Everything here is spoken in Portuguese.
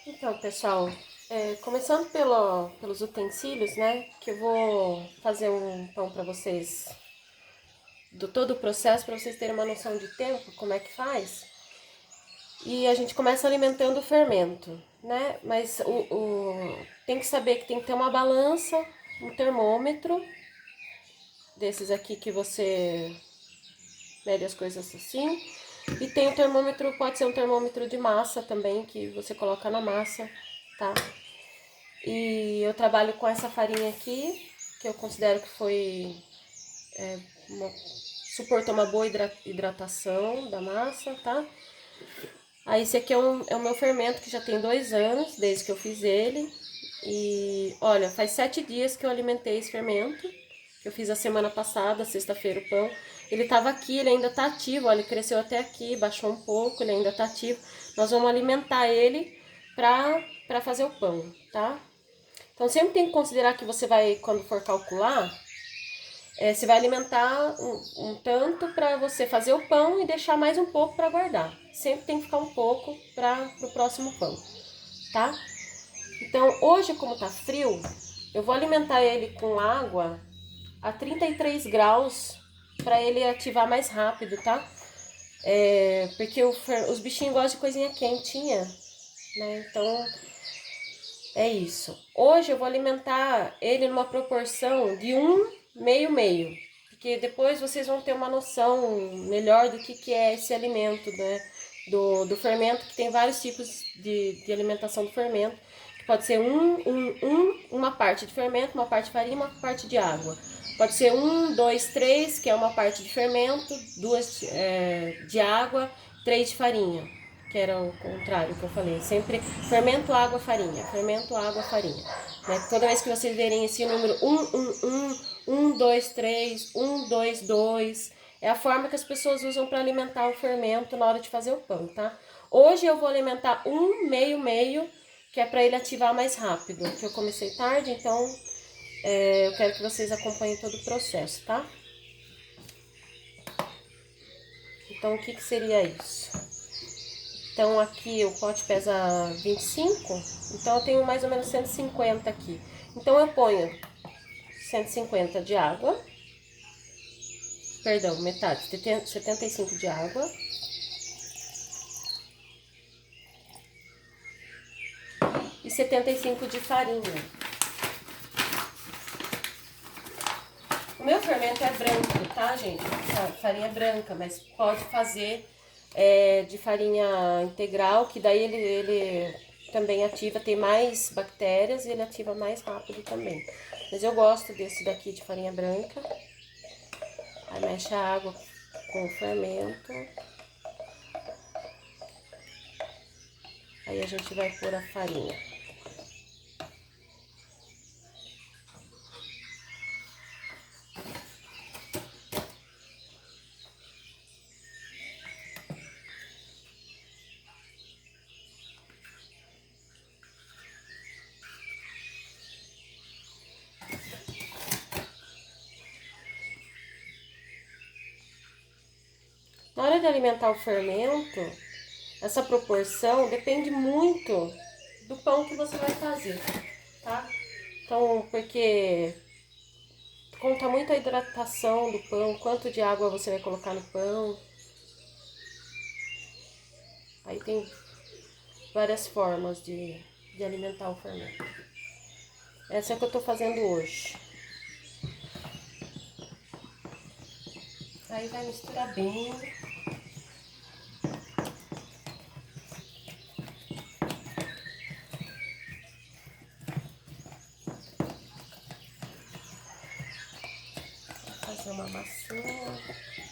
Então, pessoal, começando pelos utensílios, né? Que eu vou fazer um pão para vocês, do todo o processo, para vocês terem uma noção de tempo, como é que faz. E a gente começa alimentando o fermento, né? Mas tem que saber que tem que ter uma balança, um termômetro, desses aqui que você mede as coisas assim. E tem um termômetro, pode ser um termômetro de massa também, que você coloca na massa, tá? E eu trabalho com essa farinha aqui, que eu considero que suportou uma boa hidratação da massa, tá? Aí esse aqui é o meu fermento, que já tem 2 anos, desde que eu fiz ele. E olha, faz 7 dias que eu alimentei esse fermento, que eu fiz a semana passada, sexta-feira, o pão. Ele tava aqui, ele ainda tá ativo, olha, ele cresceu até aqui, baixou um pouco, ele ainda tá ativo. Nós vamos alimentar ele pra fazer o pão, tá? Então sempre tem que considerar que você vai, quando for calcular, você vai alimentar um tanto para você fazer o pão e deixar mais um pouco para guardar. Sempre tem que ficar um pouco para o próximo pão, tá? Então hoje, como tá frio, eu vou alimentar ele com água a 33 graus para ele ativar mais rápido, tá? Porque os bichinhos gostam de coisinha quentinha, né? Então é isso. Hoje eu vou alimentar ele numa proporção de meio. Porque depois vocês vão ter uma noção melhor do que é esse alimento, né? Do fermento, que tem vários tipos de alimentação do fermento. Que pode ser uma parte de fermento, uma parte de farinha, uma parte de água. Pode ser 2, 3, que é uma parte de fermento, duas de água, 3 de farinha, que era o contrário que eu falei. Sempre fermento, água, farinha. Fermento, água, farinha. Né? Toda vez que vocês verem esse número 2, 3, 2, 2, é a forma que as pessoas usam para alimentar o fermento na hora de fazer o pão, tá? Hoje eu vou alimentar meio, que é para ele ativar mais rápido. Que eu comecei tarde, então eu quero que vocês acompanhem todo o processo, tá? Então, o que seria isso? Então, aqui o pote pesa 25, então eu tenho mais ou menos 150 aqui. Então, eu ponho 150 de água, perdão, metade, 75 de água. E 75 de farinha. O meu fermento é branco, tá, gente? Farinha branca, mas pode fazer de farinha integral, que daí ele também ativa, tem mais bactérias e ele ativa mais rápido também. Mas eu gosto desse daqui de farinha branca. Aí mexe a água com o fermento. Aí a gente vai pôr a farinha. Na hora de alimentar o fermento, essa proporção depende muito do pão que você vai fazer, tá? Então, porque conta muito a hidratação do pão, quanto de água você vai colocar no pão. Aí tem várias formas de alimentar o fermento. Essa é a que eu tô fazendo hoje. Aí vai misturar bem. Fazer uma massinha.